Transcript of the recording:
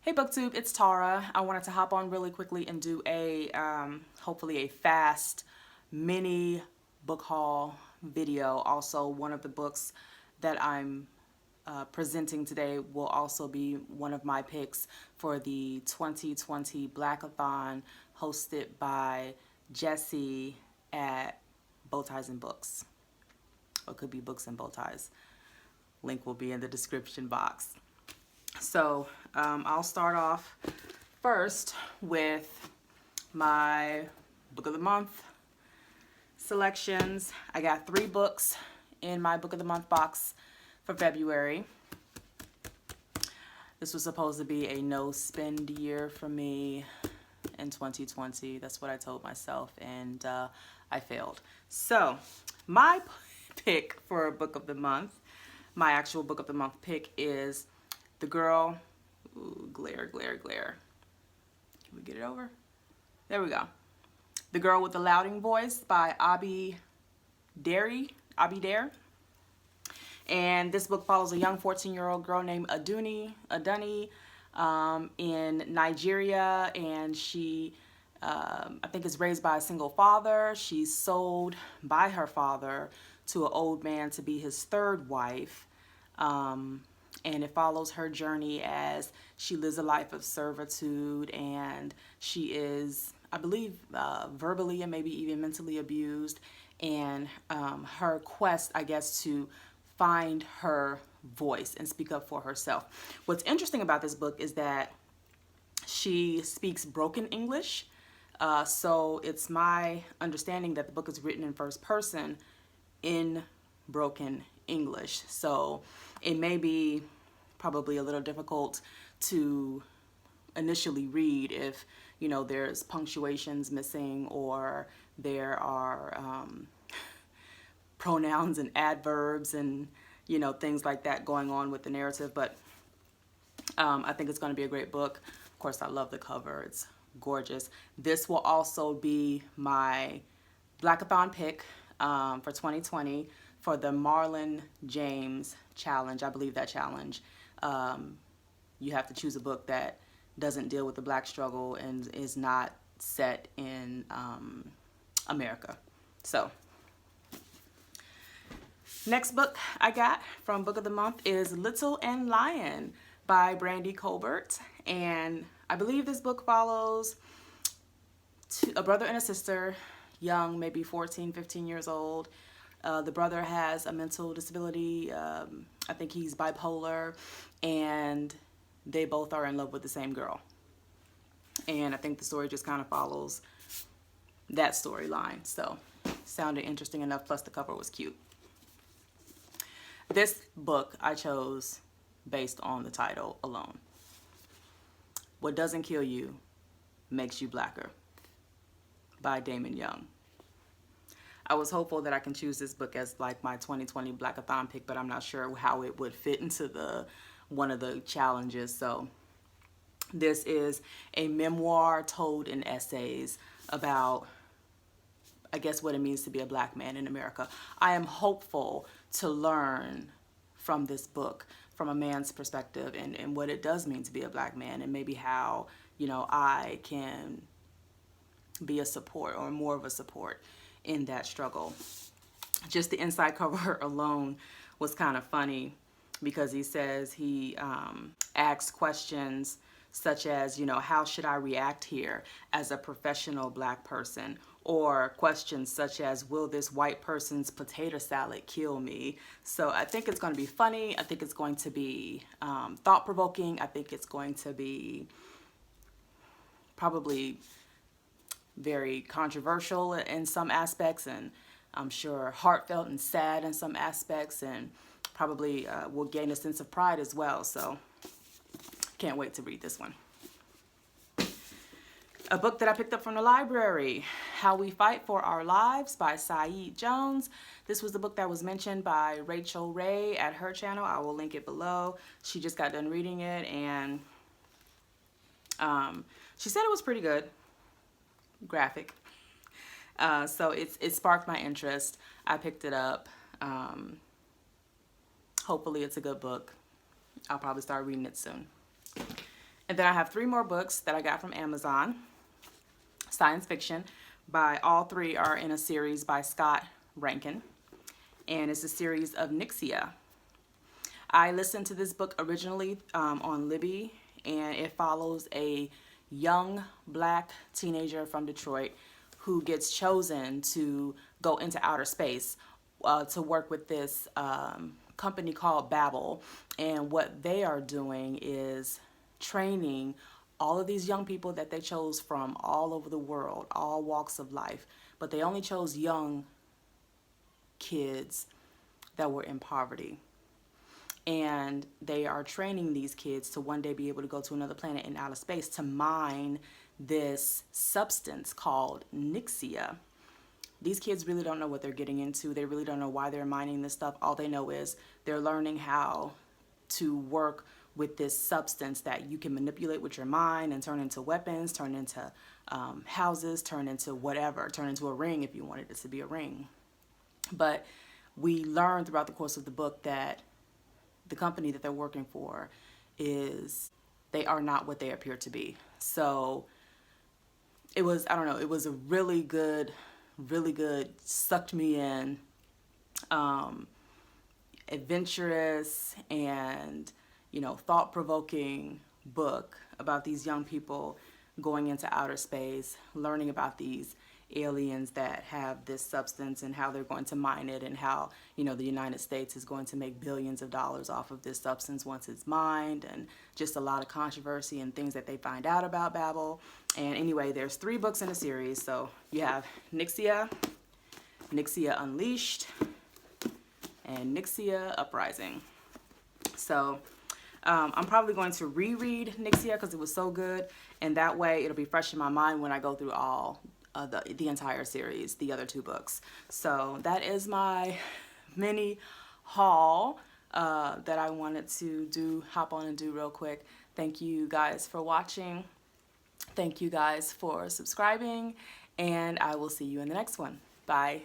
Hey Booktube, it's Tara. I wanted to hop on really quickly and do a hopefully a fast mini book haul video. Also, one of the books that I'm presenting today will also be one of my picks for the 2020 Blackathon hosted by Jesse at Bowties and Books. Or it could be Books and Bowties. Link will be in the description box. So I'll start off first with my book of the month selections. I got 3 books in my book of the month box for February. This was supposed to be a no spend year for me in 2020. That's what I told myself, and I failed. So my pick for book of the month, my actual book of the month pick is The Girl, ooh, glare. Can we get it over? There we go. The Girl with the Louding Voice by Abi Dare. And this book follows a young 14-year-old girl named Aduni in Nigeria, and she, I think, is raised by a single father. She's sold by her father to an old man to be his third wife. And it follows her journey as she lives a life of servitude, and she is, I believe, verbally and maybe even mentally abused, and her quest, I guess, to find her voice and speak up for herself. What's interesting about this book is that she speaks broken English, so it's my understanding that the book is written in first person in broken English. So it may be probably a little difficult to initially read if, you know, there's punctuations missing or there are pronouns and adverbs and, you know, things like that going on with the narrative. But I think it's going to be a great book. Of course, I love the cover. It's gorgeous. This will also be my Blackathon pick for 2020 for the Marlon James challenge. I believe that challenge. You have to choose a book that doesn't deal with the Black struggle and is not set in America. So, next book I got from Book of the Month is Little and Lion by Brandy Colbert. And I believe this book follows a brother and a sister, young, maybe 14, 15 years old. The brother has a mental disability. I think he's bipolar, and they both are in love with the same girl. And I think the story just kind of follows that storyline. So, sounded interesting enough, plus the cover was cute. This book I chose based on the title alone. What Doesn't Kill You Makes You Blacker by Damon Young. I was hopeful that I can choose this book as like my 2020 Blackathon pick, but I'm not sure how it would fit into one of the challenges. So this is a memoir told in essays about, I guess, what it means to be a Black man in America. I am hopeful to learn from this book from a man's perspective and what it does mean to be a Black man, and maybe how, you know, I can be a support or more of a support in that struggle. Just the inside cover alone was kind of funny because he says he asks questions such as, you know, how should I react here as a professional Black person? Or questions such as, will this white person's potato salad kill me? So I think it's going to be funny. I think it's going to be thought-provoking. I think it's going to be probably very controversial in some aspects, and I'm sure heartfelt and sad in some aspects, and probably will gain a sense of pride as well. So can't wait to read this one. A book that I picked up from the library, How We Fight for Our Lives by Saeed Jones. This was the book that was mentioned by Rachel Ray at her channel. I will link it below. She just got done reading it, and she said it was pretty good. Graphic. So it sparked my interest. I picked it up. Hopefully it's a good book. I'll probably start reading it soon. And then I have 3 more books that I got from Amazon, science fiction. All 3 are in a series by Scott Reintgen, and it's a series of Nyxia. I listened to this book originally on Libby, and it follows a young black teenager from Detroit who gets chosen to go into outer space to work with this company called Babel. And what they are doing is training all of these young people that they chose from all over the world, all walks of life, but they only chose young kids that were in poverty. And they are training these kids to one day be able to go to another planet in outer space to mine this substance called Nyxia. These kids really don't know what they're getting into. They really don't know why they're mining this stuff. All they know is they're learning how to work with this substance that you can manipulate with your mind and turn into weapons, turn into houses, turn into whatever, turn into a ring if you wanted it to be a ring. But we learn throughout the course of the book that the company that they're working for they are not what they appear to be. So it was, I don't know, it was a really good, sucked me in, adventurous and, thought-provoking book about these young people going into outer space, learning about these aliens that have this substance and how they're going to mine it, and how the United States is going to make billions of dollars off of this substance once it's mined, and just a lot of controversy and things that they find out about Babel. And anyway, there's 3 books in a series. So you have Nyxia, Nyxia Unleashed, and Nyxia Uprising. So I'm probably going to reread Nyxia because it was so good, and that way it'll be fresh in my mind when I go through all the entire series, the other 2 books. So that is my mini haul that I wanted to hop on and do real quick. Thank you guys for watching. Thank you guys for subscribing, and I will see you in the next one. Bye.